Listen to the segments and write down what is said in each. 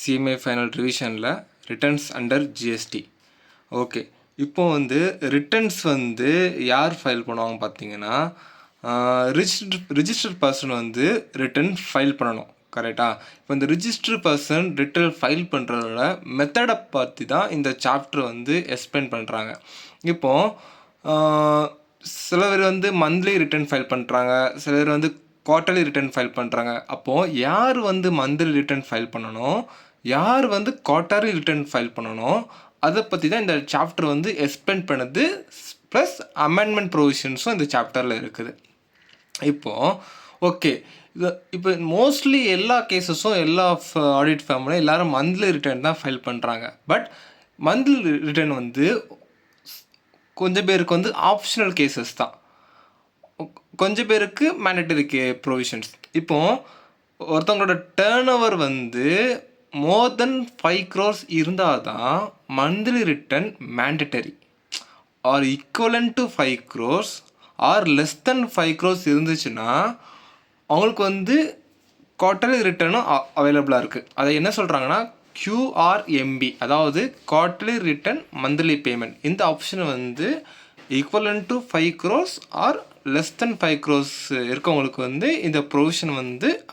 CMA final ரிவிஷனில் returns under GST. Okay, இப்போ returns யார் ஃபைல் பண்ணுவாங்க பார்த்தீங்கன்னா, ரிஜிஸ்டர்ட் பர்சன் ரிட்டர்ன் ஃபைல் பண்ணணும். கரெக்டாக? இப்போ இந்த ரிஜிஸ்டர் பர்சன் ரிட்டர்ன் ஃபைல் பண்ணுறதோட மெத்தடை பற்றி தான் இந்த சாப்டர் எக்ஸ்பிளைன் பண்ணுறாங்க. இப்போது சில பேர் மந்த்லி ரிட்டர்ன் ஃபைல் பண்ணுறாங்க, சில பேர் குவார்ட்டர்லி ரிட்டர்ன் ஃபைல் பண்ணுறாங்க. அப்போது யார் மந்த்லி ரிட்டர்ன் ஃபைல் பண்ணணும், யார் குவார்ட்டர்லி ரிட்டர்ன் ஃபைல் பண்ணணும், அதை பற்றி தான் இந்த சாப்டர் எக்ஸ்பிளைன் பண்ணுது. ப்ளஸ் அமெண்ட்மெண்ட் ப்ரொவிஷன்ஸும் இந்த சாப்டரில் இருக்குது. இப்போது ஓகே, இப்போ மோஸ்ட்லி எல்லா கேஸஸும் எல்லா ஆடிட் ஃபேமிலியும் எல்லோரும் மந்த்லி ரிட்டர்ன் தான் ஃபைல் பண்ணுறாங்க. பட் மந்த்லி ரிட்டர்ன் கொஞ்சம் பேருக்கு ஆப்ஷனல் கேசஸ் தான், கொஞ்சம் பேருக்கு மேண்டட்டரி ப்ரொவிஷன்ஸ். இப்போது ஒருத்தவங்களோட turnover more than 5 crores இருந்தால் தான் monthly return mandatory. Or equivalent to 5 crores or less than 5 crores இருந்துச்சுன்னா அவங்களுக்கு குவார்ட்டர்லி ரிட்டர்னும் அவைலபிளாக இருக்குது. அதை என்ன சொல்கிறாங்கன்னா QRMB, அதாவது குவார்ட்டர்லி ரிட்டர்ன் மந்த்லி பேமெண்ட். இந்த option equivalent to 5 crores or less than 5 crores இருக்கவங்களுக்கு இந்த ப்ரொவிஷன்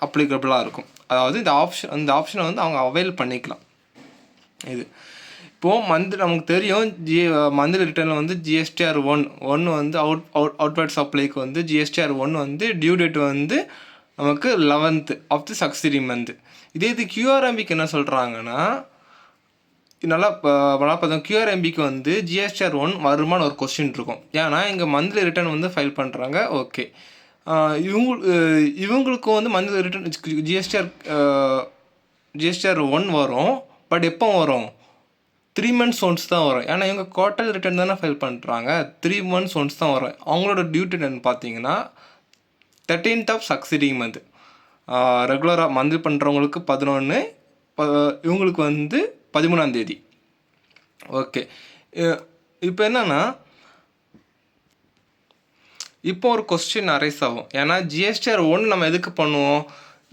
அப்ளிகபிளாக இருக்கும். அதாவது இந்த ஆப்ஷனை அவங்க அவைல் பண்ணிக்கலாம். இது இப்போது நமக்கு தெரியும், மந்த்லி ரிட்டர்னில் GSTR 1 அவுட்வர்ட் சப்ளைக்கு GSTR 1 டியூ டேட் நமக்கு 11th of the succeeding month. இதே இது QRMBக்கு என்ன சொல்கிறாங்கன்னா, நல்லா பார்த்தோம், QRMBக்கு GSTR 1 வருமானு ஒரு கொஸ்டின் இருக்கும். ஏன்னா இங்கே மந்த்லி ரிட்டர்ன் ஃபைல் பண்ணுறாங்க. ஓகே, இவங்களுக்கு மந்த்லி ரிட்டர்ன் GSTR 1 வரும். பட் எப்போ வரும்? 3 months ஒன்ஸ் தான் வரும். ஏன்னா இவங்க குவார்ட்டர்லி ரிட்டர்ன் தானே ஃபைல் பண்ணுறாங்க. 3 months ஒன்ஸ் தான் வரும். அவங்களோட டியூட்டி டைம் பார்த்தீங்கன்னா 13th ஆஃப் சக்சீடிங் மந்த். ரெகுலராக மந்த்லி பண்ணுறவங்களுக்கு 11, இவங்களுக்கு 13ஆம் தேதி. ஓகே, இப்போ என்னென்னா, இப்போ ஒரு கொஸ்டின் அரைஸ் ஆகும். ஏன்னா GSTR 1 நம்ம எதுக்கு பண்ணுவோம்?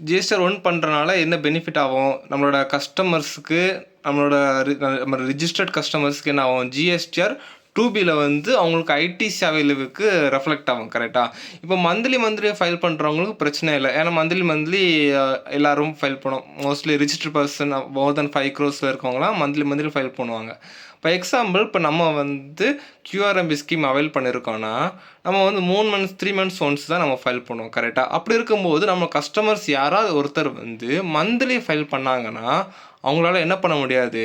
GSTR 1 பண்ணுறனால என்ன பெனிஃபிட் ஆகும்? நம்மளோட கஸ்டமர்ஸுக்கு, நம்ம ரிஜிஸ்டர்ட் கஸ்டமர்ஸ்க்கு என்ன ஆகும்? GSTR 2Bயில் அவங்களுக்கு ஐடிசி அவைலபிளுக்கு ரெஃப்ளெக்ட் ஆகும். கரெக்டாக? இப்போ மந்த்லி ஃபைல் பண்ணுறவங்களுக்கு பிரச்சனை இல்லை. ஏன்னா மந்த்லி எல்லோரும் ஃபைல் பண்ணுவோம். மோஸ்ட்லி ரிஜிஸ்டர்ட் பர்சன் மோர் தென் 5 crores இருக்கவங்களாம் மந்த்லி ஃபைல் பண்ணுவாங்க. இப்போ எக்ஸாம்பிள், இப்போ நம்ம QRMB ஸ்கீம் அவைல் பண்ணியிருக்கோன்னா நம்ம 3 months 3 months ஒன்ஸ் தான் நம்ம ஃபைல் பண்ணுவோம். கரெக்டாக? அப்படி இருக்கும்போது நம்ம கஸ்டமர்ஸ் யாராவது ஒருத்தர் மந்த்லி ஃபைல் பண்ணாங்கன்னா அவங்களால என்ன பண்ண முடியாது?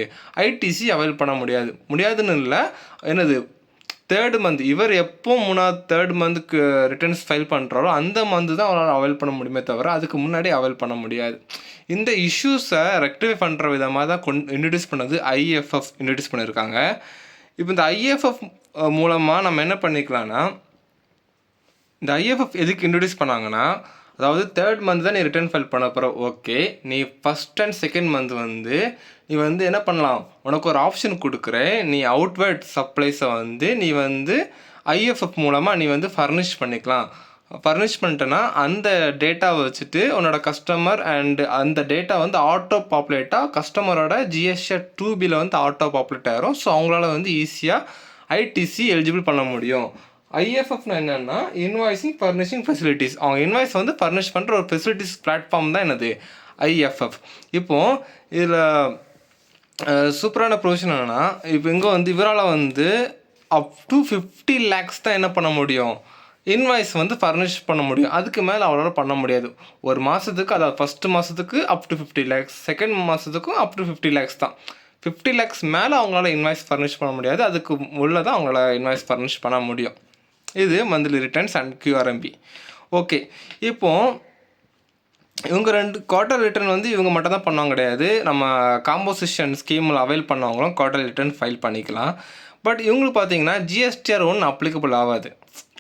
ஐடிசி அவைல் பண்ண முடியாதுன்னு இல்லை. என்னது, 3rd month, இவர் எப்போ 3rd monthக்கு ரிட்டர்ன்ஸ் ஃபைல் பண்ணுறாரோ அந்த மந்த்து தான் அவரால் அவைல் பண்ண முடியுமே தவிர அதுக்கு முன்னாடி அவைல் பண்ண முடியாது. இந்த இஷ்யூஸை ரெக்டிஃபை பண்ணுற விதமாக தான் இன்ட்ரடியூஸ் பண்ணது IFF இன்ட்ரடியூஸ் பண்ணியிருக்காங்க. இப்போ இந்த IFF மூலமாக நம்ம என்ன பண்ணிக்கலாம்னா, இந்த IFF எதுக்கு இன்ட்ரடியூஸ் பண்ணாங்கன்னா, அதாவது 3rd month தான் நீ ரிட்டர்ன் ஃபைல் பண்ண போகிற. ஓகே, நீ 1st and 2nd month நீ என்ன பண்ணலாம், உனக்கு ஒரு ஆப்ஷன் கொடுக்குறேன். நீ அவுட்வர்ட் சப்ளைஸை நீ IFF மூலமாக நீ ஃபர்னிஷ் பண்ணிக்கலாம். ஃபர்னிஷ் பண்ணிட்டேன்னா அந்த டேட்டாவை வச்சுட்டு உன்னோட கஸ்டமர் அண்ட் அந்த டேட்டா ஆட்டோ பாப்புலேட்டாக கஸ்டமரோட GSTR 2Bயில் ஆட்டோ பாப்புலேட் ஆகிரும். ஸோ அவங்களால ஈஸியாக ஐடிசி எலிஜிபிள் பண்ண முடியும். IFFனா என்னென்னா இன்வாய்ஸிங் ஃபர்னிஷிங் ஃபெசிலிட்டிஸ். அவங்க இன்வாய்ஸ் ஃபர்னிஷ் பண்ணுற ஒரு ஃபெசிலிட்டிஸ் பிளாட்ஃபார்ம் தான் என்னது, IFF. இப்போது இதில் சூப்பரான ப்ரொவிஷன் என்னென்னா, இப்போ இங்கே இவரால் அப் டு 50 lakhs தான் என்ன பண்ண முடியும், இன்வாய்ஸ் ஃபர்னிஷ் பண்ண முடியும். அதுக்கு மேலே அவரால் பண்ண முடியாது. ஒரு மாதத்துக்கு, அதாவது 1st மாதத்துக்கு அப் டு 50 lakhs, 2nd மாதத்துக்கும் அப் டு 50 lakhs தான். 50 lakhs மேலே அவங்களால இன்வாய்ஸ் ஃபர்னிஷ் பண்ண முடியாது. அதுக்கு உள்ளே தான் அவங்களால இன்வாய்ஸ் ஃபர்னிஷ் பண்ண முடியும். இது monthly returns and QRMB. Okay, இப்போது இவங்க 2 குவார்ட்டர் ரிட்டர்ன் இவங்க மட்டும் தான் பண்ணுவாங்க கிடையாது. நம்ம காம்போசிஷன் ஸ்கீமில் அவைல் பண்ணவங்களும் குவார்ட்டர் ரிட்டர்ன் ஃபைல் பண்ணிக்கலாம். பட் இவங்களுக்கு பார்த்தீங்கன்னா GSTR 1 அப்ளிகபிள் ஆகாது.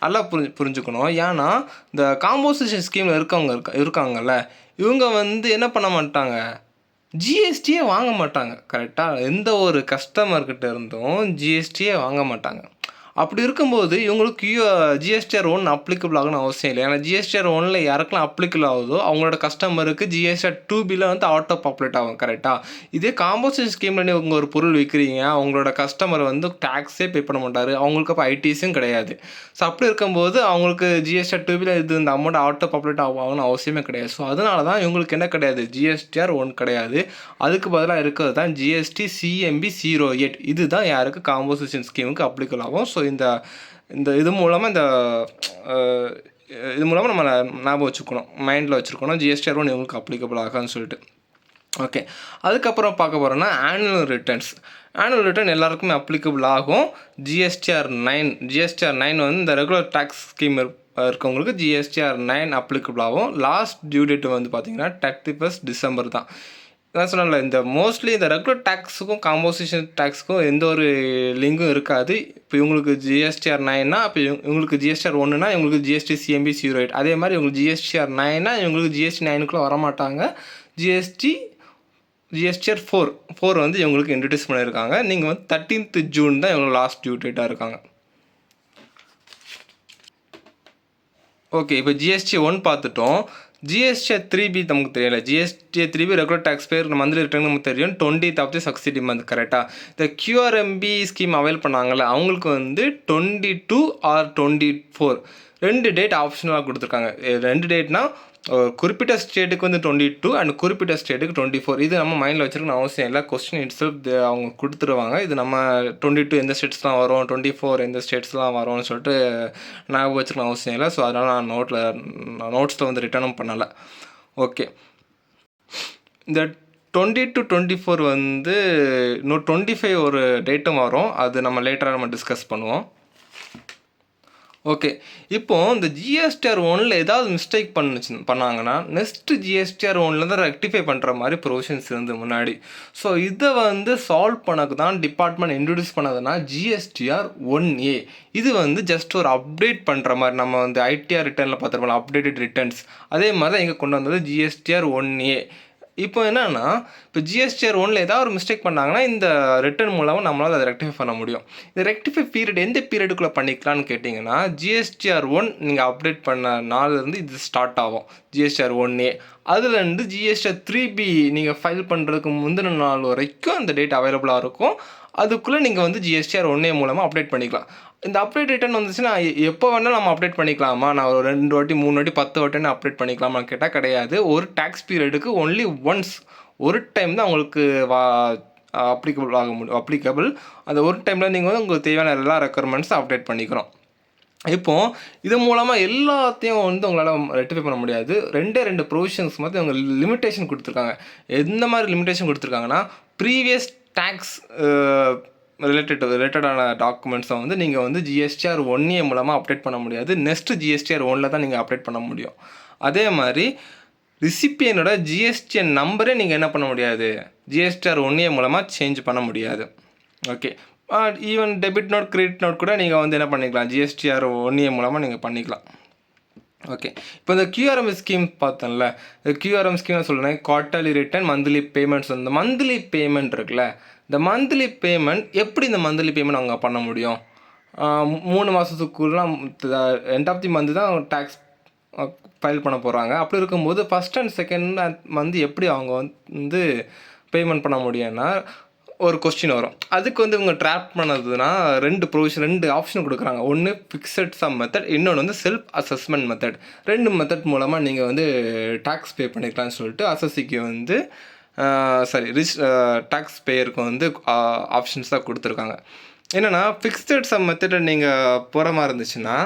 நல்லா புரிஞ்சுக்கணும். ஏன்னா இந்த காம்போசிஷன் ஸ்கீமில் இருக்காங்கல்ல, இவங்க என்ன பண்ண மாட்டாங்க, ஜிஎஸ்டியே வாங்க மாட்டாங்க. கரெக்டாக? எந்த ஒரு கஸ்டமர்கிட்ட இருந்தும் ஜிஎஸ்டியே வாங்க மாட்டாங்க. அப்படி இருக்கும்போது இவங்களுக்கு ஜிஎஸ்டிஆர் ஒன் அப்ளிகபிள் ஆகணும்னு அவசியம் இல்லை. ஏன்னா ஜிஎஸ்டிஆர் ஒன்னில் யாருக்கெல்லாம் அப்ளிகபிள் ஆகுதோ அவங்களோட கஸ்டமருக்கு ஜிஎஸ்டிஆர் 2Bயில் வந்து ஆட்டோ பாப்புலேட் ஆகும். கரெக்டாக? இதே காம்போசிஷன் ஸ்கீமில் நீங்கள் ஒரு பொருள் விற்கிறீங்க, அவங்களோட கஸ்டமர் வந்து டேக்ஸே பே பண்ண மாட்டார், அவங்களுக்கு அப்போ ஐடிஸும் கிடையாது. ஸோ அப்படி இருக்கும்போது அவங்களுக்கு ஜிஎஸ்டிஆர் 2Bயில் இது இந்த அமௌண்ட் ஆட்டோ பாப்புலேட் ஆகணும்னு அவசியமே கிடையாது. ஸோ அதனால தான் இவங்களுக்கு என்ன கிடையாது, ஜிஎஸ்டிஆர் ஒன் கிடையாது. அதுக்கு பதிலாக இருக்கிறது தான் ஜிஎஸ்டி சிஎம்பி 08. இதுதான் யாருக்கு காம்போசிஷன் ஸ்கீமுக்கு அப்ளிகபிள் ஆகும். ஸோ இந்த இது மூலமாக இது மூலமாக நம்ம ஞாபகம் வச்சுக்கணும், மைண்டில் வச்சுருக்கணும், ஜிஎஸ்டிஆர் ஒன் இவங்களுக்கு அப்ளிகபிள் ஆகான்னு சொல்லிட்டு. ஓகே, அதுக்கப்புறம் பார்க்க போகிறோன்னா ஆனுவல் ரிட்டர்ன்ஸ். ஆனுவல் ரிட்டர்ன் எல்லாருக்குமே அப்ளிகபிள் ஆகும். ஜிஎஸ்டிஆர் 9 வந்து இந்த ரெகுலர் டேக்ஸ் ஸ்கீம் இருக்கவங்களுக்கு ஜிஎஸ்டிஆர் 9 அப்ளிகபிள் ஆகும். லாஸ்ட் டியூ டேட் வந்து பார்த்திங்கன்னா 31 டிசம்பர் தான். நான் சொன்னேன்ல, இந்த மோஸ்ட்லி இந்த ரெகுலர் டேக்ஸுக்கும் காம்போசிஷன் டேக்ஸுக்கும் எந்த ஒரு லிங்கும் இருக்காது. இப்போ இவங்களுக்கு ஜிஎஸ்டிஆர் 9னா இப்போ இவங்களுக்கு ஜிஎஸ்டிஆர் 1னா இவங்களுக்கு ஜிஎஸ்டி சிஎம்பி 08. அதே மாதிரி இவங்களுக்கு ஜிஎஸ்டிஆர் 9னா இவங்களுக்கு ஜிஎஸ்டி 9க்குள்ளே வரமாட்டாங்க. ஜிஎஸ்டிஆர் 4 வந்து இவங்களுக்கு இன்ட்ரடியூஸ் பண்ணியிருக்காங்க. நீங்கள் வந்து 13th ஜூன் தான் இவங்களுக்கு லாஸ்ட் டியூ டேட்டாக இருக்காங்க. ஓகே, இப்போ ஜிஎஸ்டி 1 பார்த்துட்டோம். ஜிஎஸ்டிஆர் 3B நமக்கு தெரியல. ஜிஎஸ்டிஆர் 3B ரெகுலர் டேக்ஸ் பேர் மந்த்லி ரிட்டர்ன் நமக்கு தெரியும். 20th of the சக்சிடி month. கரெக்டாக? இந்த QRMB ஸ்கீம் அவைல் பண்ணாங்கல்ல, அவங்களுக்கு வந்து 22 ஆர் 24 2 டேட் ஆப்ஷனலாக கொடுத்துருக்காங்க. 2 டேட்னா குறிப்பிட்ட ஸ்டேட்டுக்கு வந்து 22 அண்ட் குறிப்பிட்ட ஸ்டேட்டுக்கு 24. இது நம்ம மைண்டில் வச்சுருக்கணும் அவசியம் இல்லை. கொஸ்டின் இட்ஸெல்ஃப் அவங்க கொடுத்துருவாங்க. இது நம்ம 22 எந்த ஸ்டேட்ஸ்லாம் வரும், 24 எந்த ஸ்டேட்ஸ்லாம் வரும்னு சொல்லிட்டு ஞாபகம் வச்சுருக்கணும் அவசியம் இல்லை. ஸோ அதனால் நான் நோட்ஸில் வந்து ரிட்டர்னும் பண்ணலை. ஓகே, இந்த 20 to 24 வந்து இன்னும் 25 ஒரு டேட்டும் வரும். அது நம்ம லேட்டராக நம்ம டிஸ்கஸ் பண்ணுவோம். ஓகே, இப்போது இந்த ஜிஎஸ்டிஆர் 1ல் ஏதாவது மிஸ்டேக் பண்ணாங்கன்னா நெக்ஸ்ட்டு ஜிஎஸ்டிஆர் 1ல் தான் ரெக்டிஃபை பண்ணுற மாதிரி ப்ரொவிஷன்ஸ் இருந்து முன்னாடி. ஸோ இதை வந்து சால்வ் பண்ணக்கு தான் டிபார்ட்மெண்ட் இன்ட்ரடியூஸ் பண்ணதுன்னா ஜிஎஸ்டிஆர் 1A. இது வந்து ஜஸ்ட் ஒரு அப்டேட் பண்ணுற மாதிரி. நம்ம வந்து ஐடிஆர் ரிட்டர்னில் பார்த்துருப்போம், அப்டேட்டட் ரிட்டர்ன்ஸ். அதே மாதிரி தான் இங்கே கொண்டு வந்தது ஜிஎஸ்டிஆர் 1A. இப்போ என்னென்னா, இப்போ ஜிஎஸ்டிஆர் 1ல் ஏதாவது ஒரு மிஸ்டேக் பண்ணாங்கன்னா இந்த ரிட்டர்ன் மூலமாக நம்மளால் அதை ரெக்டிஃபை பண்ண முடியும். இந்த ரெக்டிஃபை பீரியட் எந்த பீரியடுக்குள்ளே பண்ணிக்கலான்னு கேட்டிங்கன்னா, ஜிஎஸ்டிஆர் 1 நீங்கள் அப்டேட் பண்ண நாள்லேருந்து இது ஸ்டார்ட் ஆகும். ஜிஎஸ்டிஆர் 1A அதுலேருந்து ஜிஎஸ்டிஆர் 3B நீங்கள் ஃபைல் பண்ணுறதுக்கு முந்தின நாள் வரைக்கும் அந்த டேட் அவைலபிளாக இருக்கும். அதுக்குள்ளே நீங்கள் வந்து ஜிஎஸ்டிஆர் 1A மூலமாக அப்டேட் பண்ணிக்கலாம். இந்த அப்டேட் ரிட்டர்ன் வந்துச்சுன்னா எப்போ வேணாலும் நம்ம அப்டேட் பண்ணிக்கலாமா? நான் ஒரு 2 வாட்டி 3 வாட்டி 10 வாட்டின்னு அப்டேட் பண்ணிக்கலாமான்னு கேட்டால் கிடையாது. ஒரு டேக்ஸ் பீரியடுக்கு ஒன்லி ஒன்ஸ், ஒரு டைம் தான் உங்களுக்கு அப்ளிகபிள். அந்த ஒரு டைமில் நீங்கள் வந்து உங்களுக்கு தேவையான எல்லா ரெக்குயர்மெண்ட்ஸும் அப்டேட் பண்ணிக்கிறோம். இப்போது இது மூலமாக எல்லாத்தையும் வந்து உங்களால் ரெக்டிஃபை பண்ண முடியாது. 2 ப்ரொவிஷன்ஸ் மாதிரி அவங்க லிமிட்டேஷன் கொடுத்துருக்காங்க. எந்த மாதிரி லிமிட்டேஷன் கொடுத்துருக்காங்கன்னா, ப்ரீவியஸ் டேக்ஸ் ரிலேட்டடான டாக்குமெண்ட்ஸை வந்து நீங்கள் வந்து ஜிஎஸ்டிஆர் 1A மூலமாக அப்டேட் பண்ண முடியாது. நெக்ஸ்ட்டு ஜிஎஸ்டிஆர் 1ல் தான் நீங்கள் அப்டேட் பண்ண முடியும். அதே மாதிரி ரிசிப்பியனோட ஜிஎஸ்டிஎன் நம்பரே நீங்கள் என்ன பண்ண முடியாது, ஜிஎஸ்டிஆர் 1A மூலமாக சேஞ்ச் பண்ண முடியாது. Okay, even debit note, credit note கூட நீங்கள் வந்து என்ன பண்ணிக்கலாம், ஜிஎஸ்டிஆர் 1A மூலமாக நீங்கள் பண்ணிக்கலாம். ஓகே, இப்போ இந்த QRM ஸ்கீம் பார்த்தோம்ல, இந்த QRM ஸ்கீம் சொல்கிறேன், குவார்ட்டர்லி ரிட்டர்ன், மந்த்லி பேமெண்ட்ஸ். இந்த மந்த்லி பேமெண்ட் இருக்குல்ல, இந்த மந்த்லி பேமெண்ட் எப்படி இந்த மந்த்லி பேமெண்ட் அவங்க பண்ண முடியும்? 3 மாதத்துக்குலாம் எண்ட் ஆஃப் தி மந்த் தான் டேக்ஸ் ஃபைல் பண்ண போகிறாங்க. அப்படி இருக்கும்போது ஃபஸ்ட் அண்ட் செகண்ட் மந்த் எப்படி அவங்க வந்து பேமெண்ட் பண்ண முடியும்னா ஒரு கொஸ்டின் வரும். அதுக்கு வந்து இவங்க ட்ராப் பண்ணதுன்னா 2 ஆப்ஷன் கொடுக்குறாங்க. ஒன்று ஃபிக்ஸட் சம் மெத்தட், இன்னொன்று வந்து செல்ஃப் அசஸ்மெண்ட் மெத்தட். 2 மெத்தட் மூலமாக நீங்கள் வந்து டேக்ஸ் பே பண்ணிக்கலாம்னு சொல்லிட்டு அசஸிக்கு வந்து டேக்ஸ் பேயருக்கு வந்து ஆப்ஷன்ஸ் தான் கொடுத்துருக்காங்க. என்னென்னா, ஃபிக்ஸட் சம் மெத்தட் நீங்கள் போகிற மாதிரி இருந்துச்சுன்னா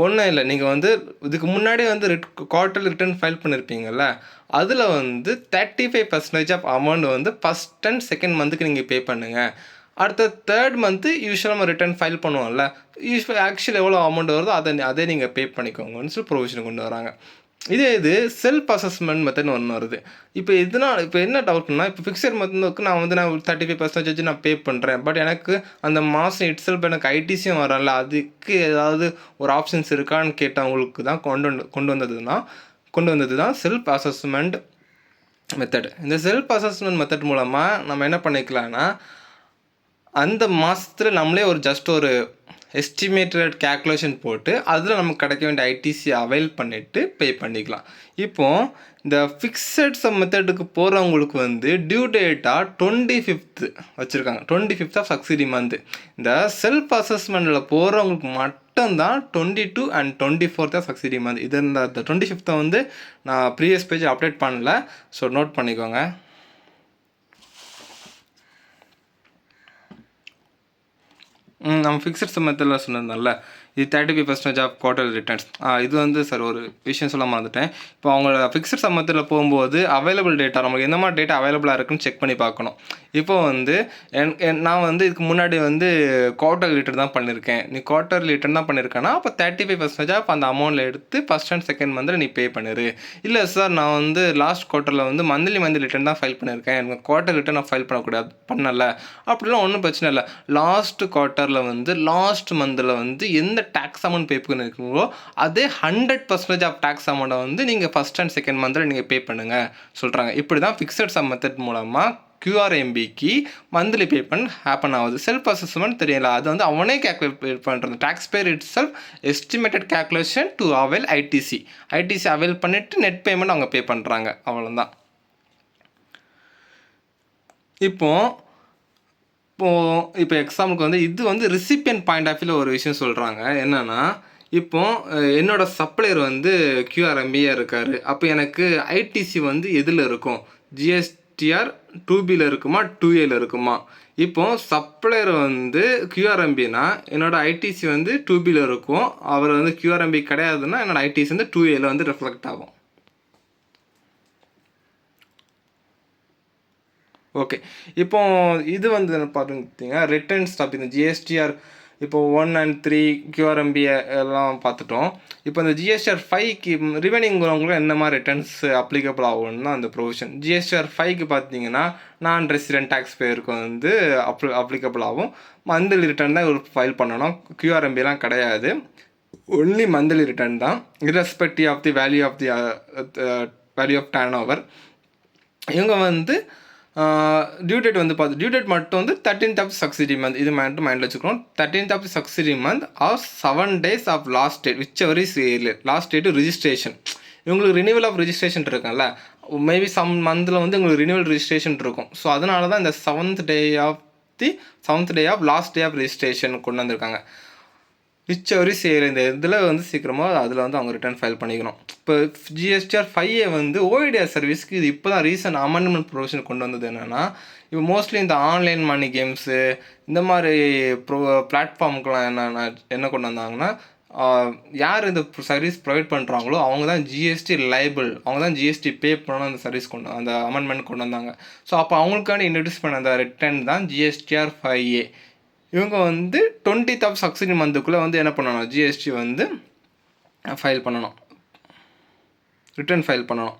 ஒன்றும் இல்லை, நீங்கள் வந்து இதுக்கு முன்னாடி வந்து குவார்ட்டர்லி ரிட்டர்ன் ஃபைல் பண்ணியிருப்பீங்கள்ல, அதில் வந்து 35% ஆஃப் அமௌண்ட் வந்து ஃபஸ்ட் அண்ட் செகண்ட் மந்த்துக்கு நீங்கள் பே பண்ணுங்கள். அடுத்த தேர்ட் மந்த்து யூஸ்வலாக நம்ம ரிட்டர்ன் ஃபைல் பண்ணுவோம்ல, ஆக்சுவலி எவ்வளோ அமௌண்ட் வருதோ அதே நீங்கள் பே பண்ணிக்கோங்கன்னு சொல்லி ப்ரொவிஷன் கொண்டு வராங்க. இது செல்ஃப் அசஸ்மெண்ட் மெத்தட்னு ஒன்று வருது. இப்போ என்ன டவுட்னா, இப்போ ஃபிக்ஸட் மெத்தடுக்கு நான் 35% வச்சு நான் பே பண்ணுறேன். பட் எனக்கு அந்த மாதம் இட்ஸெல்ஃப் எனக்கு ஐடிசியும் வரல, அதுக்கு ஏதாவது ஒரு ஆப்ஷன்ஸ் இருக்கான்னு கேட்டவங்களுக்கு தான் கொண்டு வந்தது தான் செல்ஃப் அசஸ்மெண்ட் மெத்தட். இந்த செல்ஃப் அசஸ்மெண்ட் மெத்தட் மூலமாக நம்ம என்ன பண்ணிக்கலாம்னா, அந்த மாதத்தில் நம்மளே ஜஸ்ட் ஒரு எஸ்டிமேட்டட் கேல்குலேஷன் போட்டு அதில் நமக்கு கிடைக்க வேண்டிய ஐடிசி அவைல் பண்ணிவிட்டு பே பண்ணிக்கலாம். இப்போது இந்த ஃபிக்ஸட் சம் மெத்தடுக்கு போகிறவங்களுக்கு வந்து டியூ டேட்டாக 25th வச்சுருக்காங்க, 25th ஆஃப் சக்சீடிங் மந்த். இந்த செல்ஃப் அசஸ்மெண்ட்டில் போகிறவங்களுக்கு மட்டும்தான் 22 and 24th of succeeding month. இது இந்த 25th வந்து நான் ப்ரீவியஸ் பேஜ் அப்டேட் பண்ணல, ஸோ நோட் பண்ணிக்கோங்க. நம்ம ஃபிக்ஸட் சம் மெத்தடில் சொன்னதுனால இது 35% ஆஃப் குவார்டர் ரிட்டர்ன்ஸ். இது வந்து சார் ஒரு விஷயம் சொல்ல மறந்துட்டேன். இப்போ அவங்களோட ஃபிக்ஸட் சம் மெத்தடில் போகும்போது அவைலபிள் டேட்டா நமக்கு எந்த மாதிரி டேட்டா அவைலபிளாக இருக்குன்னு செக் பண்ணி பார்க்கணும். இப்போ வந்து நான் வந்து இதுக்கு முன்னாடி வந்து குவார்டர் ரிட்டர்ன் தான் பண்ணியிருக்கேன். நீ குவார்டர் ரிட்டர்ன் தான் பண்ணியிருக்கேன்னா அப்போ 35% ஆஃப் அந்த அமௌண்ட்டில் எடுத்து ஃபஸ்ட் அண்ட் செகண்ட் மந்தில் நீ பே பண்ணிடு. இல்லை சார் நான் வந்து லாஸ்ட் குவார்ட்டரில் வந்து மந்த்லி ரிட்டர்ன் தான் ஃபைல் பண்ணியிருக்கேன், எனக்கு குவார்டர் ரிட்டர்ன் நான் ஃபைல் பண்ணலை அப்படிலாம் ஒன்றும் பிரச்சனை இல்லை. லாஸ்ட் குவார்ட்டரில் வந்து லாஸ்ட் மந்தில் வந்து எந்த டேக்ஸ் அமௌண்ட் பே பண்ணிருக்கீங்களோ அதே 100% ஆஃப் டேக்ஸ் அமௌண்ட்டை வந்து நீங்கள் ஃபஸ்ட் அண்ட் செகண்ட் மந்தில் நீங்கள் பே பண்ணுங்கள் சொல்கிறாங்க. இப்படி தான் ஃபிக்ஸட் சம் மெத்தட் மூலமாக QRMBக்கு மந்த்லி பேமெண்ட் ஹேப்பன் ஆகுது. செல்ஃப் அசஸ்மெண்ட் தெரியல, அது வந்து அவனே கேல்குலேட் பண்ணுறது. டேக்ஸ் பேர் it self estimated calculation to avail ITC avail பண்ணிவிட்டு நெட் பேமெண்ட் அவங்க பே பண்ணுறாங்க, அவ்வளோதான். இப்போ எக்ஸாம்பிளுக்கு வந்து இது வந்து ரிசிபியன்ட் பாயிண்ட் ஆஃப் வியூவில் ஒரு விஷயம் சொல்கிறாங்க. என்னென்னா இப்போது என்னோடய சப்ளையர் வந்து QRMBயாக இருக்கார். அப்போ எனக்கு ஐடிசி வந்து எதில் இருக்கும், GSTR 2Bயில் இருக்குமா 2Aயில் இருக்குமா? இப்போது சப்ளையர் வந்து QRMBனா என்னோடய ஐடிசி வந்து 2Bயில் இருக்கும். அவர் வந்து QRMB கிடையாதுன்னா என்னோடய ஐடிசி வந்து 2Aயில் வந்து ரிஃப்ளெக்ட் ஆகும். ஓகே, இப்போ இது வந்து பார்த்துக்கிட்டிங்க ரிட்டர்ன்ஸ் டாபிக். இந்த GSTR இப்போ 1 and 3 QRMB எல்லாம் பார்த்துட்டோம். இப்போ இந்த GSTR 5க்கு ரிமைனிங் உள்ளவங்களும் என்ன மாதிரி ரிட்டர்ன்ஸ் அப்ளிகபிள் ஆகும்னா அந்த ப்ரொவிஷன் GSTR 5க்கு பார்த்தீங்கன்னா நான் ரெசிடென்ட் டேக்ஸ் பேருக்கு வந்து அப்ளிகபிள் ஆகும். மந்த்லி ரிட்டர்ன் தான் இவர் ஃபைல் பண்ணணும், QRMBலாம் கிடையாது. ஒன்லி மந்த்லி ரிட்டர்ன் தான், irrespective of the value of turnover. இவங்க வந்து டியூ டேட் வந்து டியூ டேட் மட்டும் வந்து 13th ஆஃப் சக்சீடிங் மந்த். இது மட்டும் மைண்டில் வச்சுக்கணும். 13th of succeeding month or 7 days of last date whichever is last date registration. இவங்களுக்கு ரினிவல் ஆஃப் ரிஜிஸ்ட்ரேஷன் இருக்கும்ல, மேபி சம் மந்தில் வந்து உங்களுக்கு ரினிவல் ரிஜிஸ்ட்ரேஷன் இருக்கும். ஸோ அதனால தான் இந்த 7th day of last day of registration கொண்டு வந்திருக்காங்க. விச் எவரி சேல் இந்த இதில் வந்து சீக்கிரமாக அதில் வந்து அவங்க ரிட்டர்ன் ஃபைல் பண்ணிக்கணும். இப்போ GSTR 5 வந்து OIDR சர்வீஸ்க்கு இது இப்போ தான் ரீசன்ட் அமெண்ட்மெண்ட் ப்ரொவிஷன் கொண்டு வந்தது. என்னென்னா இப்போ மோஸ்ட்லி இந்த ஆன்லைன் மணி கேம்ஸு இந்த மாதிரி பிளாட்ஃபார்முக்கெலாம் என்ன கொண்டு வந்தாங்கன்னா யார் இந்த சர்வீஸ் ப்ரொவைட் பண்ணுறாங்களோ அவங்க தான் GST லைபிள், அவங்க தான் GST பே பண்ணணும். அந்த சர்வீஸ் அந்த அமெண்ட்மெண்ட் கொண்டு வந்தாங்க. ஸோ அப்போ அவங்களுக்காண்டி இன்ட்ரடியூஸ் பண்ண அந்த ரிட்டர்ன் தான் GSTR 5A. இவங்க வந்து 20th ஆஃப் சக்சீடிங் மந்த்துக்குள்ளே வந்து என்ன பண்ணணும், GST வந்து ஃபைல் பண்ணணும், ரிட்டர்ன் ஃபைல் பண்ணணும்.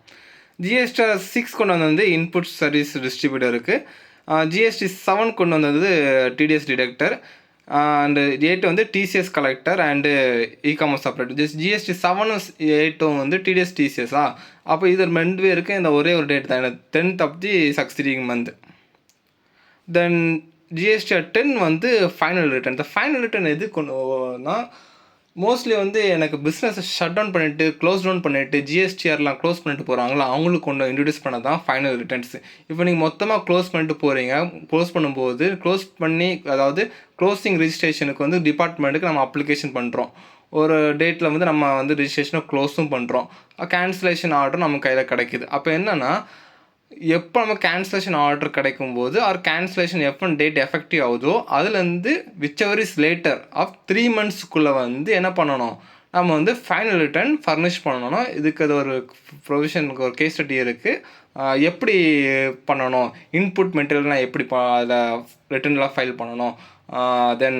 GSTR 6 கொண்டு வந்தது இன்புட் சர்வீஸ் டிஸ்ட்ரிபியூட்டருக்கு. GST 7 கொண்டு வந்தது TDS டிடெக்டர். அண்டு 8 வந்து TCS collector and e-commerce operator. GST 7 8 வந்து TDS TCSா. அப்போ இது 2 பேருக்கு இந்த ஒரே ஒரு டேட் தான், 10th of the succeeding month. Then GSTR 10 வந்து ஃபைனல் ரிட்டர்ன். இந்த ஃபைனல் ரிட்டர்ன் எது கொண்டுனா மோஸ்ட்லி வந்து எனக்கு பிஸ்னஸை ஷட் டவுன் பண்ணிவிட்டு க்ளோஸ் டவுன் பண்ணிவிட்டு GSTRலாம் க்ளோஸ் பண்ணிட்டு போகிறாங்களோ அவங்களுக்கு கொண்டு இன்ட்ரடியூஸ் பண்ண தான் ஃபைனல் ரிட்டர்ன்ஸ். இப்போ நீங்கள் மொத்தமாக க்ளோஸ் பண்ணிட்டு போகிறீங்க, க்ளோஸ் பண்ணும்போது க்ளோஸ் பண்ணி அதாவது க்ளோசிங் ரிஜிஸ்ட்ரேஷனுக்கு வந்து டிபார்ட்மெண்ட்டுக்கு நம்ம அப்ளிகேஷன் பண்ணுறோம். ஒரு டேட்டில் வந்து நம்ம வந்து ரிஜிஸ்ட்ரேஷனை க்ளோஸும் பண்ணுறோம், கேன்சலேஷன் ஆர்டரும் நம்ம கையில் கிடைக்கிது. அப்போ என்னென்னா எப்போ நம்ம கேன்சலேஷன் ஆர்டர் கிடைக்கும்போது ஆர் கேன்சலேஷன் எப்போ டேட் எஃபெக்டிவ் ஆகுதோ அதுலேருந்து whichever is later of 3 monthsக்குள்ளே வந்து என்ன பண்ணணும், நம்ம வந்து ஃபைனல் ரிட்டர்ன் ஃபர்னிஷ் பண்ணணும். இதுக்கு அது ஒரு ப்ரொவிஷனுக்கு ஒரு கேஸ் ஸ்டடி இருக்குது. எப்படி பண்ணணும், இன்புட் மெட்டீரியல்னால் எப்படி அதில் ரிட்டர்ன்லாம் ஃபைல் பண்ணணும், தென்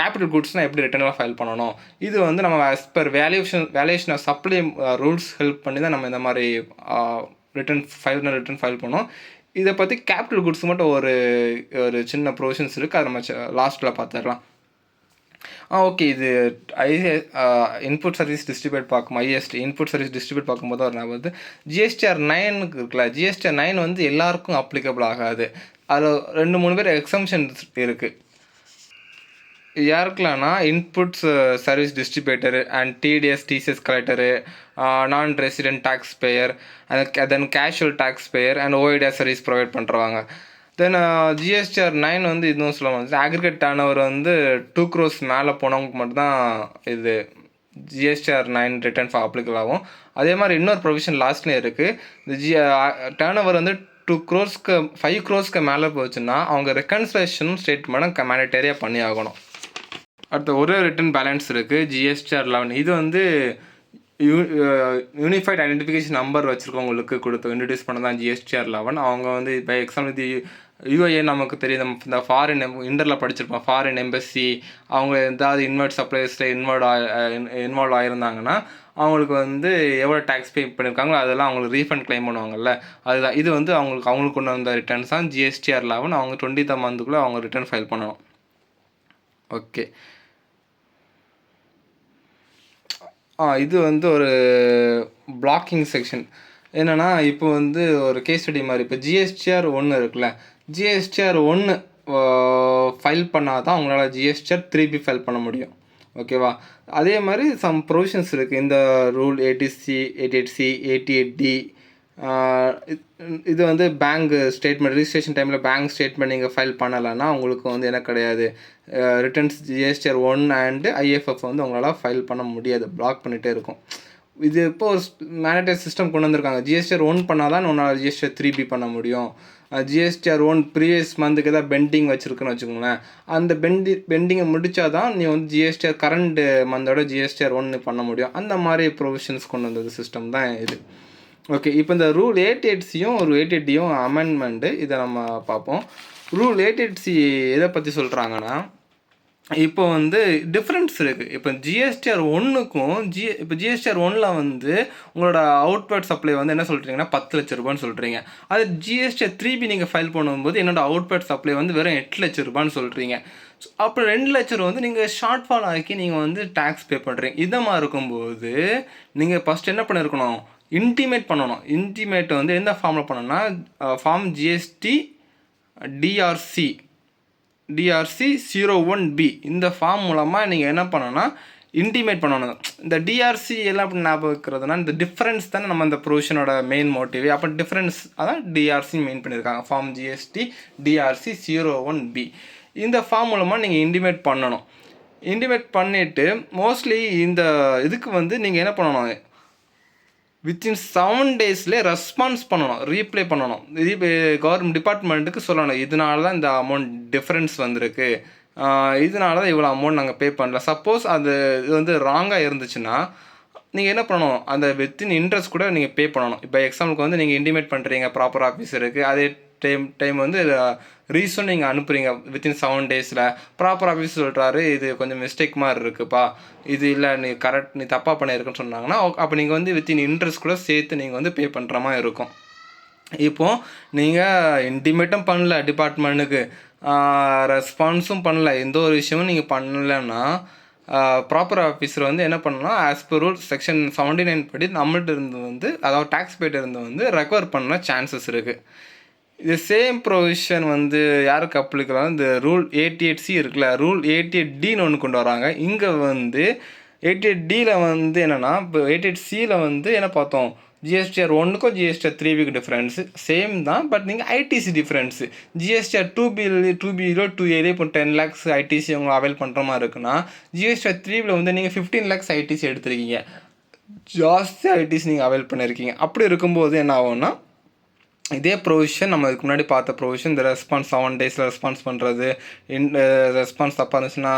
கேபிட்டல் குட்ஸ்னால் எப்படி ரிட்டர்ன்லாம் ஃபைல் பண்ணணும். இது வந்து நம்ம as per valuation of supply rules help பண்ணி தான் நம்ம இந்த மாதிரி ரிட்டர்ன் ஃபைல் பண்ணோம். இதை பற்றி கேபிட்டல் குட்ஸ் மட்டும் ஒரு சின்ன ப்ரொவிஷன்ஸ் இருக்குது, அதை நம்ம லாஸ்ட்டில் பார்த்துடலாம். ஓகே, இது input service distribute IST input service distribute பார்க்கும்போது ஒரு நான் வந்து GSTR 9 இருக்குல்ல, GSTR 9 வந்து எல்லாருக்கும் அப்ளிகபிள் ஆகாது. அதில் 2-3 பேர் எக்ஸம்ஷன்ஸ் இருக்குது. யாருக்கெல்லாம்னா inputs service distributor and TDS TCS collector, non resident tax payer, then casual tax payer and OIDAR service provide பண்ணுறவாங்க. தென் ஜிஎஸ்டிஆர் 9 வந்து இதுவும் சொல்லுவாங்க, ஆக்ரிகேட் டர்ன் ஓவர் வந்து 2 crores மேலே போனவங்களுக்கு மட்டும்தான் இது ஜிஎஸ்டிஆர் 9 ரிட்டர்ன் ஃபார் அப்ளிகபிள் ஆகும். அதே மாதிரி இன்னொரு ப்ரொவிஷன் லாஸ்ட்லேயே இருக்குது. இந்த டர்ன் ஓவர் வந்து 2 crores-க்கு 5 crores-க்கு மேலே போச்சுன்னா அவங்க ரெக்கன்சிலேஷன் ஸ்டேட்மெண்ட்டை மேண்டேட்டரியாக பண்ணி ஆகணும். அடுத்த ஒரு ரிட்டர்ன் பேலன்ஸ் இருக்குது ஜிஎஸ்டிஆர் 11. இது வந்து யூனிஃபைட் ஐடென்டிஃபிகேஷன் நம்பர் வச்சுருக்கவங்களுக்கு இன்ட்ரடியூஸ் பண்ண தான் ஜிஎஸ்டிஆர் 11. அவங்க வந்து இப்போ எக்ஸாம்பிள் இது யூஏஏ நமக்கு தெரியும், நம்ம இந்த ஃபாரின் இன்டரில் படிச்சிருப்போம், ஃபாரின் எம்பசி அவங்க ஏதாவது இன்வெர்ட் சப்ளைஸில் இன்வால்வ் ஆகிருந்தாங்கன்னா அவங்களுக்கு வந்து எவ்வளோ டேக்ஸ் பே பண்ணியிருக்காங்களோ அதெல்லாம் அவங்களுக்கு ரீஃபண்ட் கிளைம் பண்ணுவாங்கல்ல, அதுதான் இது வந்து அவங்களுக்கு கொண்டு வந்த ரிட்டர்ன்ஸ் தான் ஜிஎஸ்டிஆர் 11. அவங்க 20th month-க்குள்ளே அவங்க ரிட்டர்ன் ஃபைல் பண்ணணும். ஓகே, இது வந்து ஒரு பிளாக்கிங் செக்ஷன். என்னென்னா இப்போ வந்து ஒரு கேஸ் ஸ்டடி மாதிரி, இப்போ ஜிஎஸ்டிஆர் 1 இருக்குல்ல, ஜிஎஸ்டிஆர் 1 ஃபைல் பண்ணால் தான் அவங்களால ஜிஎஸ்டிஆர் 3B ஃபைல் பண்ண முடியும். ஓகேவா? அதே மாதிரி சம் ப்ரொவிஷன்ஸ் இருக்குது. இந்த ரூல் 80C 88C 88D இது வந்து பேங்க் ஸ்டேட்மெண்ட் ரிஜிஸ்ட்ரேஷன் டைமில் பேங்க் ஸ்டேட்மெண்ட் நீங்கள் ஃபைல் பண்ணலைன்னா உங்களுக்கு வந்து என்ன கிடையாது, ரிட்டர்ன்ஸ் ஜிஎஸ்டிஆர் 1 அண்டு ஐஎஃப்எஃப் வந்து உங்களால் ஃபைல் பண்ண முடியாது, பிளாக் பண்ணிகிட்டே இருக்கும். இது இப்போ ஒரு மேண்டேட்டரி சிஸ்டம் கொண்டு வந்திருக்காங்க. ஜிஎஸ்டிஆர் 1 பண்ணால் தான் உன்னால் ஜிஎஸ்டிஆர் 3B பண்ண முடியும். ஜிஎஸ்டிஆர் 1 ப்ரீவியஸ் மந்த்துக்கு ஏதாவது பெண்டிங் வச்சுருக்குன்னு வச்சுக்கோங்களேன், அந்த பெண்டிங்கை முடித்தா தான் நீ வந்து ஜிஎஸ்டிஆர் கரண்ட் மந்தோட ஜிஎஸ்டிஆர் 1 பண்ண முடியும். அந்த மாதிரி ப்ரொவிஷன்ஸ் கொண்டு வந்தது சிஸ்டம் தான் இது. ஓகே, இப்போ இந்த ரூல் 88C-யும் ஒரு 88D-யும் அமெண்ட்மெண்ட்டு, இதை நம்ம பார்ப்போம். ரூல் 88C எதை பற்றி சொல்கிறாங்கன்னா, இப்போ வந்து டிஃப்ரென்ஸ் இருக்குது. இப்போ ஜிஎஸ்டிஆர் 1க்கும் இப்போ ஜிஎஸ்டிஆர் 1ல் வந்து உங்களோட அவுட்வர்ட் சப்ளை வந்து என்ன சொல்கிறீங்கன்னா 10 லட்ச ரூபான்னு சொல்கிறீங்க. அது ஜிஎஸ்டிஆர் 3B நீங்கள் ஃபைல் பண்ணும்போது என்னோடய அவுட்வர்ட் சப்ளை வந்து வெறும் 8 லட்ச ரூபான்னு சொல்கிறீங்க. அப்போ 2 லட்ச ரூபா வந்து நீங்கள் ஷார்ட் ஃபால் ஆக்கி நீங்கள் வந்து டேக்ஸ் பே பண்ணுறீங்க. இதை மாதிரி இருக்கும்போது நீங்கள் ஃபஸ்ட் என்ன பண்ணியிருக்கணும், இன்டிமேட் பண்ணணும். இன்டிமேட் வந்து எந்த ஃபார்மில் பண்ணணும்னா ஃபார்ம் ஜிஎஸ்டி டிஆர்சி 01B இந்த ஃபார்ம் மூலமாக நீங்கள் என்ன பண்ணணும்னா இன்டிமேட் பண்ணணும். இந்த டிஆர்சி எல்லாம் அப்படி ஞாபகம் இருக்கிறதுனா இந்த டிஃப்ரென்ஸ் தானே நம்ம இந்த ப்ரொவிஷனோட மெயின் மோட்டிவ். அப்போ டிஃப்ரென்ஸ் அதான் டிஆர்சி மெயின் பண்ணியிருக்காங்க, ஃபார்ம் ஜிஎஸ்டி டிஆர்சி 01B. இந்த ஃபார்ம் மூலமாக நீங்கள் இன்டிமேட் பண்ணணும். இன்டிமேட் பண்ணிவிட்டு மோஸ்ட்லி இந்த இதுக்கு வந்து நீங்கள் என்ன பண்ணணும், வித்தின் 7 daysலேயே ரெஸ்பான்ஸ் பண்ணணும், ரீப்ளே பண்ணணும். கவர்மெண்ட் டிபார்ட்மெண்ட்டுக்கு சொல்லணும், இதனால தான் இந்த அமௌண்ட் டிஃப்ரென்ஸ் வந்திருக்கு, இதனால தான் இவ்வளோ அமௌண்ட் நாங்கள் பே பண்ணல. சப்போஸ் அது இது வந்து ராங்காக இருந்துச்சுன்னா நீங்கள் என்ன பண்ணணும், அந்த வித்தின் இன்ட்ரெஸ்ட் கூட நீங்கள் பே பண்ணணும். இப்போ எக்ஸாம்பிளுக்கு வந்து நீங்கள் இன்டிமேட் பண்ணுறீங்க ப்ராப்பர் ஆஃபீஸருக்கு, அதே டைம் வந்து ரீசன் நீங்கள் அனுப்புகிறீங்க வித்தின் 7 days. ப்ராப்பர் ஆஃபீஸ் சொல்கிறாரு இது கொஞ்சம் மிஸ்டேக் மாதிரி இருக்குப்பா, இது இல்லை நீ தப்பாக பண்ணியிருக்குன்னு சொன்னாங்கன்னா அப்போ நீங்கள் வந்து வித்தின் இன்ட்ரெஸ்ட் கூட சேர்த்து நீங்கள் வந்து பே பண்ணுற மாதிரி இருக்கும். இப்போது நீங்கள் இன்டிமேட்டும் பண்ணல டிபார்ட்மெண்ட்டுக்கு, ரெஸ்பான்ஸும் பண்ணல, எந்த ஒரு விஷயமும் நீங்கள் பண்ணலைன்னா ப்ராப்பர் ஆஃபீஸர் வந்து என்ன பண்ணணும்னா ஆஸ் பர் ரூல் செக்ஷன் 79 படி நம்மள்ட்ட இருந்து வந்து அதாவது டேக்ஸ் பேட்டர் இருந்து வந்து ரெக்கவர் பண்ண சான்சஸ் இருக்குது. இது சேம் ப்ரொவிஷன் வந்து யாருக்கு அப்ளிக்கலாம், இந்த ரூல் 88C இருக்குல்ல, ரூல் 88Dன்னு ஒன்று கொண்டு வராங்க. இங்கே வந்து 88Dயில் வந்து என்னென்னா, இப்போ 88Cயில் வந்து என்ன பார்த்தோம், ஜிஎஸ்டிஆர் 1க்கும் ஜிஎஸ்டிஆர் 3Bக்கு டிஃப்ரென்ஸு சேம் தான், பட் நீங்கள் ஐடிசி டிஃப்ரென்ஸு. ஜிஎஸ்டிஆர் 2Bயில் 2Aலே இப்போ 10 lakhs ஐடிசி அவங்க அவைல் பண்ணுற மாதிரி இருக்குன்னா, ஜிஎஸ்டிஆர் 3Bயில் வந்து நீங்கள் 15 lakhs ஐடிசி எடுத்துருக்கீங்க, ஜாஸ்தி ஐடிசி நீங்கள் அவைல் பண்ணியிருக்கீங்க. அப்படி இருக்கும்போது என்ன ஆகும்னா இதே ப்ரொவிஷன் நம்ம இதுக்கு முன்னாடி பார்த்த ப்ரொவிஷன், இந்த ரெஸ்பான்ஸ் 7 days ரெஸ்பான்ஸ் பண்ணுறது, ரெஸ்பான்ஸ் தப்பாக இருந்துச்சுன்னா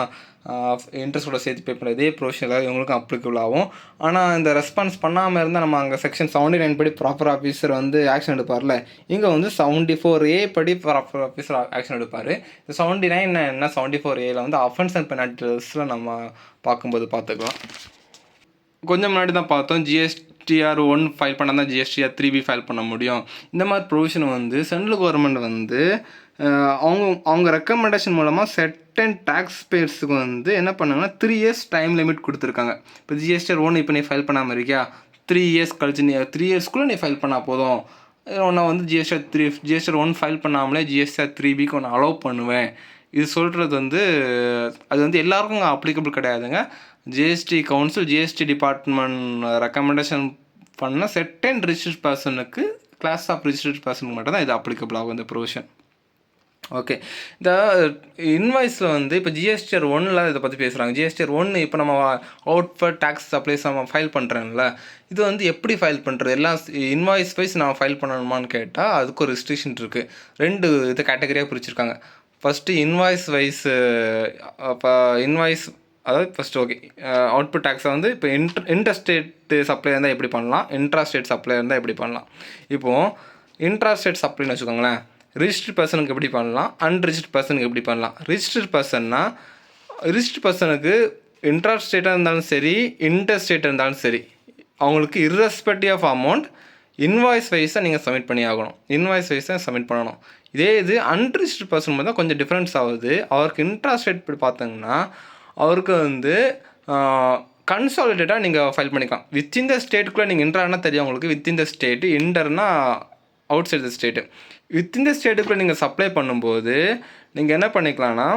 இன்ட்ரெஸ்ட்டோட சேர்த்து பே பண்ணுறது, இதே ப்ரொவிஷன் எல்லாம் இவங்களுக்கும் அப்ளிகபிள் ஆகும். ஆனால் இந்த ரெஸ்பான்ஸ் பண்ணாமல் இருந்தால் நம்ம அங்கே செக்ஷன் 79 படி ப்ராப்பர் ஆஃபீஸர் வந்து ஆக்ஷன் எடுப்பார்ல, இங்கே வந்து 74A படி ப்ராப்பர் ஆஃபீஸர் ஆக்ஷன் எடுப்பார். இந்த 79 என்ன 74Aவில் வந்து அஃபென்ஸ் அண்ட் பெனால்டிஸில் நம்ம பார்த்துக்கலாம். கொஞ்சம் முன்னாடி தான் பார்த்தோம் ஜிஎஸ்டிஆர் 1 ஃபைல் பண்ணால் தான் ஜிஎஸ்டிஆர் 3B ஃபைல் பண்ண முடியும். இந்த மாதிரி ப்ரொவிஷன் வந்து சென்ட்ரல் கவர்மெண்ட் வந்து அவங்க ரெக்கமெண்டேஷன் மூலமாக செட்டன் டேக்ஸ் பேயர்ஸுக்கு வந்து என்ன பண்ணாங்கன்னா 3 years டைம் லிமிட் கொடுத்துருக்காங்க. இப்போ ஜிஎஸ்டிஆர் 1 இப்போ நீ ஃபைல் பண்ணாமல் இருக்கியா, 3 years கழிச்சு நீ 3 yearsக்குள்ளே நீ ஃபைல் பண்ணால் போதும், நான் வந்து ஜிஎஸ்டிஆர் 1 ஃபைல் பண்ணாமலே ஜிஎஸ்டிஆர் 3Bக்கு ஒன்று அலோவ் பண்ணுவேன். இது சொல்கிறது வந்து அது வந்து எல்லாருக்கும் அப்ளிகபிள் கிடையாதுங்க. GST council GST department recommendation பண்ண செட் அண்ட் ரிஜிஸ்டர்ட் பர்சனுக்கு கிளாஸ் ஆஃப் ரிஜிஸ்டர்ட் பர்சனுக்கு மட்டும் தான் இது அப்ளிகபிள் ஆகும் இந்த ப்ரொவிஷன். ஓகே. இந்த இன்வாய்ஸில் வந்து இப்போ ஜிஎஸ்டிஆர் 1ல் இதை பற்றி பேசுகிறாங்க. ஜிஎஸ்டிஆர் 1 இப்போ நம்ம அவுட் ஃபார் டேக்ஸ் சப்ளைஸ் நம்ம ஃபைல் பண்ணுறேன்ல, இது வந்து எப்படி ஃபைல் பண்ணுறது? எல்லாம் இன்வாய்ஸ் வைஸ் நான் ஃபைல் பண்ணணுமான்னு கேட்டால் அதுக்கு ஒரு ரெஸ்ட்ரிக்ஷன் இருக்குது. 2 இது கேட்டகரியாக பிரிச்சிருக்காங்க. ஃபஸ்ட்டு இன்வாய்ஸ் வைஸ், இப்போ இன்வாய்ஸ் அதாவது ஃபஸ்ட்டு ஓகே அவுட்புட் டேக்ஸை வந்து இப்போ இன்டர்ஸ்டேட் சப்ளை இருந்தால் எப்படி பண்ணலாம், இன்ட்ராஸ்டேட் சப்ளை இருந்தால் எப்படி பண்ணலாம். இப்போது இன்ட்ராஸ்டேட் சப்ளைன்னு வச்சுக்கோங்களேன், ரிஜிஸ்டர்ட் பர்சனுக்கு எப்படி பண்ணலாம், அன்ரிஜிஸ்டர்ட் பர்சனுக்கு எப்படி பண்ணலாம். ரிஜிஸ்டர்ட் பர்சன்னா ரிஜிஸ்டர்ட் பர்சனுக்கு இன்ட்ராஸ்டேட்டாக இருந்தாலும் சரி, இன்டர்ஸ்டேட்டாக இருந்தாலும் சரி, அவங்களுக்கு இர்ரெஸ்பெக்டிவ் ஆஃப் அமௌண்ட் இன்வாய்ஸ் வைஸாக நீங்கள் சப்மிட் பண்ணி ஆகணும். இன்வாய்ஸ் வைஸாக சப்மிட் பண்ணணும். இதே இது அன்ரிஜிஸ்டர்ட் பர்சன் தான் கொஞ்சம் டிஃப்ரென்ஸ் ஆகுது. அவருக்கு இன்ட்ராஸ்டேட் பார்த்தீங்கன்னா அவருக்கு வந்து கன்சாலிடேட்டாக நீங்கள் ஃபைல் பண்ணிக்கலாம். வித்தின் த ஸ்டேட்டுக்குள்ளே நீங்கள் இன்ட்ரானா தெரியும் உங்களுக்கு. வித்தின் த ஸ்டேட்டு, இன்டர்னா outside the state. Within the ஸ்டேட்டுக்குள்ளே நீங்கள் சப்ளை பண்ணும்போது நீங்கள் என்ன பண்ணிக்கலாம்னா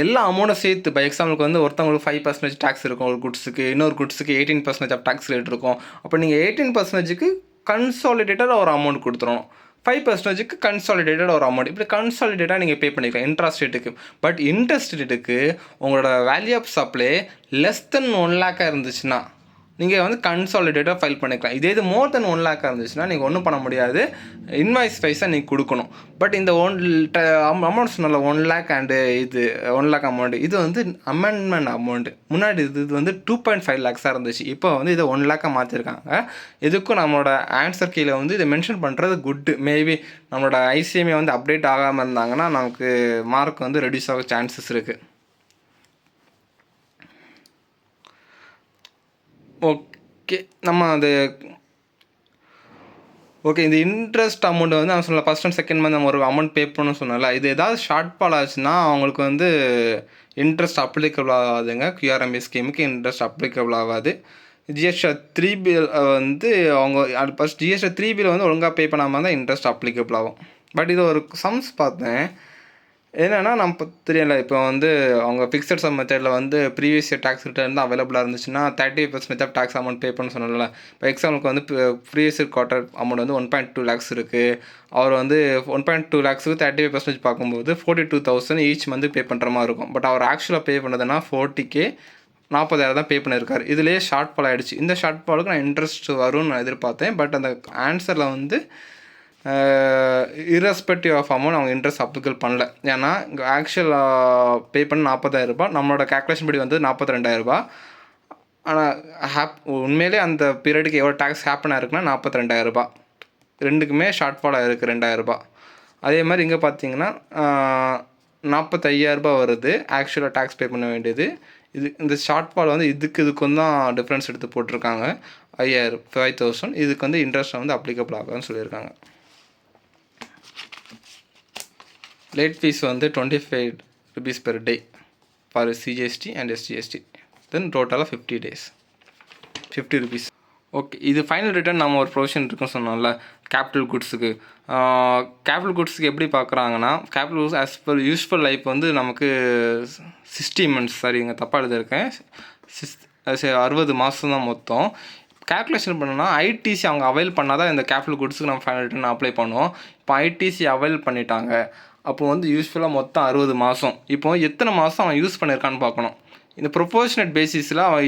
எல்லா அமௌண்ட்டும் சேர்த்து, பை எக்ஸாம்பிளுக்கு வந்து ஒருத்தவங்களுக்கு 5% டேக்ஸ் இருக்கும் ஒரு குட்ஸுக்கு, இன்னொரு குட்ஸுக்கு 18% ஆஃப் டேக்ஸ் ரேட் இருக்கும். அப்போ நீங்கள் 18%க்கு கன்சாலிடேட்டடாக ஒரு அமௌண்ட் கொடுத்துரும், 5%க்கு கன்சாலிடேட்டட் ஒரு அமௌண்ட். இப்படி கன்சாலிடேட்டாக நீங்கள் பே பண்ணிக்கலாம் இன்ட்ராஸ்டேட்டுக்கு. பட் இன்டர்ஸ்டேட்டுக்கு உங்களோட value of supply less than 1 lakh இருந்துச்சுன்னா நீங்கள் வந்து கன்சாலிடேட்டாக ஃபைல் பண்ணிக்கலாம். இதே இது மோர் தென் 1 lakh இருந்துச்சுன்னா நீங்கள் ஒன்றும் பண்ண முடியாது, இன்வாய்ஸ் வைஸாக நீங்கள் கொடுக்கணும். பட் இந்த அமௌண்ட் சொன்னல 1 lakh அண்டு இது 1 lakh அமௌண்ட், இது வந்து அமெண்ட்மெண்ட் அமௌண்ட்டு. முன்னாடி இது வந்து 2.5 lakhs இருந்துச்சு. இப்போ வந்து இதை 1 lakh மாற்றிருக்காங்க. இதுக்கும் நம்மளோட ஆன்சர் கீழே வந்து இதை மென்ஷன் பண்ணுறது குட்டு. மேபி நம்மளோட ஐசிஎம்ஏ வந்து அப்டேட் ஆகாமல் இருந்தாங்கன்னா நமக்கு மார்க் வந்து ரெடியூஸ் ஆக சான்சஸ் இருக்குது. ஓகே, நம்ம அது ஓகே. இந்த இன்ட்ரெஸ்ட் அமௌண்ட் வந்து நான் சொன்னல ஃபஸ்ட் அண்ட் செகண்ட் மந்த் நம்ம ஒரு அமௌண்ட் பே பண்ணணும்னு சொன்னல, இது ஏதாவது ஷார்ட் ஃபால் ஆச்சுன்னா அவங்களுக்கு வந்து இன்ட்ரெஸ்ட் அப்ளிகபிள் ஆகாதுங்க. QRMA ஸ்கீமுக்கு இன்ட்ரெஸ்ட் அப்ளிகபிள் ஆகாது. ஜிஎஸ்டிஆர் 3B வந்து அவங்க ஃபஸ்ட் ஜிஎஸ்டிஆர் 3B வந்து ஒழுங்காக பே பண்ணாமல் தான் இன்ட்ரெஸ்ட் அப்ளிகபிள் ஆகும். பட் இது ஒரு சம்ஸ் பார்த்தேன் என்னென்னா, நம்ம தெரியல, இப்போ வந்து அவங்க ஃபிக்ஸட் சம் மெத்தடில் வந்து ப்ரீவியஸ் இயர் டேக்ஸ் ரிட்டர்ன் தான் அவைலபிளாக இருந்துச்சுன்னா 30% ஆஃப் டேக்ஸ் அமௌண்ட் பே பண்ண சொன்னல. இப்போ எக்ஸாம்பிளுக்கு வந்து ப்ரீவியஸ் இயர் குவார்ட்டர் அமௌண்ட் வந்து 1.2 lakhs இருக்குது. அவர் வந்து 1.2 lakhsக்கு 35% பார்க்கும்போது 42,000 ஈச் மந்த் பே பண்ணுற மாதிரி இருக்கும். பட் அவர் ஆக்சுவலாக பே பண்ணதுன்னா 40K 40,000 தான் பே பண்ணியிருக்காரு. இதுலேயே ஷார்ட் ஃபால் ஆகிடுச்சு. இந்த ஷார்ட் ஃபாலுக்கு நான் இன்ட்ரெஸ்ட் வரும்னு நான் எதிர்பார்த்தேன். பட் அந்த ஆன்சரில் வந்து இர்ரெஸ்பெக்டிவ் ஆஃப் அமௌண்ட் அவங்க இன்ட்ரெஸ்ட் அப்ளிகல் பண்ணல. ஏன்னா இங்கே ஆக்சுவல் பே பண்ண 40,000 நம்மளோட கேல்குலேஷன் படி வந்து 42,000. ஆனால் உண்மையிலே அந்த பீரியடுக்கு எவ்வளோ டேக்ஸ் ஹேப்பன் ஆயிருக்குன்னா 42,000. ரெண்டுக்குமே ஷார்ட் ஃபால் ஆகிருக்கு 2,000. அதே மாதிரி இங்கே பார்த்தீங்கன்னா 45,000 வருது ஆக்சுவலாக டேக்ஸ் பே பண்ண வேண்டியது. இது இந்த ஷார்ட் ஃபால் வந்து இதுக்கும் தான் டிஃப்ரென்ஸ் எடுத்து போட்டிருக்காங்க. 5,000 இதுக்கு வந்து இன்ட்ரெஸ்ட் வந்து அப்ளிகபிள் ஆகுதுன்னு சொல்லியிருக்காங்க. லேட் ஃபீஸ் வந்து 25 rupees per day for CGST and SGST. தென் டோட்டலாக 50 days 50 rupees. ஓகே, இது ஃபைனல் ரிட்டர்ன் நம்ம ஒரு ப்ரொவிஷன் இருக்குன்னு சொன்னோம்ல கேபிட்டல் குட்ஸுக்கு. கேபிட்டல் குட்ஸுக்கு எப்படி பார்க்குறாங்கன்னா, capital goods as per useful life வந்து நமக்கு 60 months, சரிங்க தப்பாக எழுதியிருக்கேன், 60 மாதம் தான் மொத்தம். கேல்குலேஷன் பண்ணோன்னா ஐடிசி அவங்க அவைல் பண்ணால் தான் இந்த கேபிட்டல் குட்ஸுக்கு நம்ம ஃபைனல் ரிட்டர்ன் அப்ளை பண்ணுவோம். இப்போ ஐடிசி அவைல் பண்ணிட்டாங்க, அப்போ வந்து யூஸ்ஃபுல்லாக மொத்தம் 60 மாதம். இப்போ எத்தனை மாதம் அவன் யூஸ் பண்ணியிருக்கான்னு பார்க்கணும். இந்த ப்ரொபோர்ஷனேட் பேசிஸில் அவன்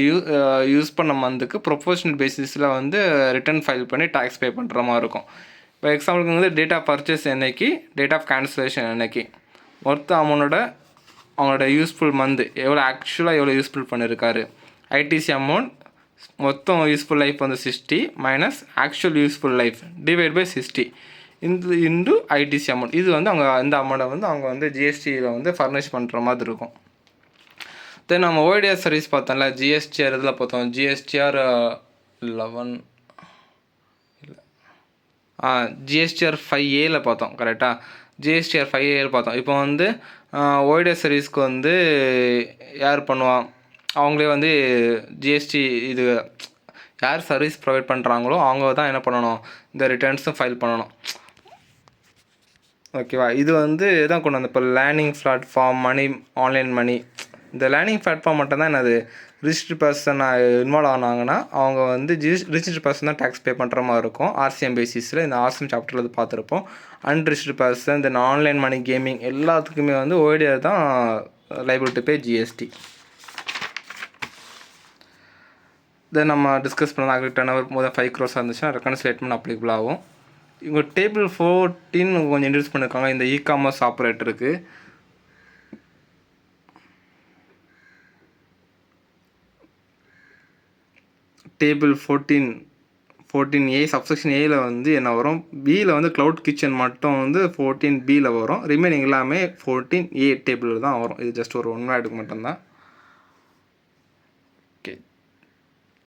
யூஸ் பண்ண மந்த்துக்கு ப்ரொபோர்ஷனேட் பேசிஸில் வந்து ரிட்டர்ன் ஃபைல் பண்ணி டேக்ஸ் பே பண்ணுற மாதிரி இருக்கும். இப்போ எக்ஸாம்பிளுக்கு வந்து டேட் ஆஃப் பர்ச்சேஸ் என்னைக்கு, டேட் ஆஃப் கேன்சலேஷன் என்னைக்கு, மொத்த அவங்களோட யூஸ்ஃபுல் மந்த் எவ்வளோ ஆக்சுவலாக எவ்வளோ யூஸ்ஃபுல் பண்ணியிருக்காரு. ஐடிசி அமௌண்ட் மொத்தம் யூஸ்ஃபுல் லைஃப் வந்து 60 minus actual useful life divide by 60 into ITC amount. இது வந்து அவங்க இந்த அமௌண்ட்டை வந்து அவங்க வந்து ஜிஎஸ்டியில் வந்து ஃபர்னிஷ் பண்ணுற மாதிரி இருக்கும். தென் நம்ம ஓடிஎஸ் சர்வீஸ் பார்த்தோம்ல, ஜிஎஸ்டிஆர் இதில் பார்த்தோம், ஜிஎஸ்டிஆர் 11 இல்லை ஜிஎஸ்டிஆர் 5A பார்த்தோம் கரெக்டாக, ஜிஎஸ்டிஆர் 5A பார்த்தோம். இப்போ வந்து ஓடிஎஸ் சர்வீஸ்க்கு வந்து யார் பண்ணுவான், அவங்களே வந்து ஜிஎஸ்டி இது யார் சர்வீஸ் ப்ரொவைட் பண்ணுறாங்களோ அவங்க தான் என்ன பண்ணணும், இந்த ரிட்டர்ன்ஸும் ஃபைல் பண்ணணும். ஓகேவா? இது வந்து தான் கொண்டு வந்து இப்போ லேர்னிங் பிளாட்ஃபார்ம், மணி, ஆன்லைன் மணி. இந்த லேர்னிங் பிளாட்ஃபார்ம் மட்டும் தான் என்னது ரிஜிஸ்டர்ட் பர்சன் இன்வால்வ் ஆனாங்கன்னா அவங்க வந்து ரிஜிஸ்டர்ட் பர்சன் தான் டேக்ஸ் பே பண்ணுற மாதிரி இருக்கும். ஆர்சிஎம் பேசிஸில் இந்த ஆர்சிஎம் சாப்டரில் அது பார்த்துருப்போம். Unregistered person, then online money, gaming எல்லாத்துக்குமே வந்து ஓடிஆர் தான் liable to pay GST. Then நம்ம டிஸ்கஸ் பண்ணலாம் aggregate turnover more than 5 crores இருந்துச்சுன்னா ரெக்கன் ஸ்டேட்மெண்ட் அப்ளிகபிள் ஆகும். இவங்க டேபிள் 14 கொஞ்சம் இன்ட்ரடியூஸ் பண்ணியிருக்காங்க இந்த இ-காமர்ஸ் ஆப்ரேட்டருக்கு. டேபிள் 14A சப்செக்ஷன் ஏல வந்து என்ன வரும், பியில் வந்து க்ளவுட் கிச்சன் மட்டும் வந்து 14Bயில் வரும். ரிமைனிங் எல்லாமே 14A டேபிளில் தான் வரும். இது ஜஸ்ட் ஒரு 1 வேர்டுக்கு மட்டும்தான்.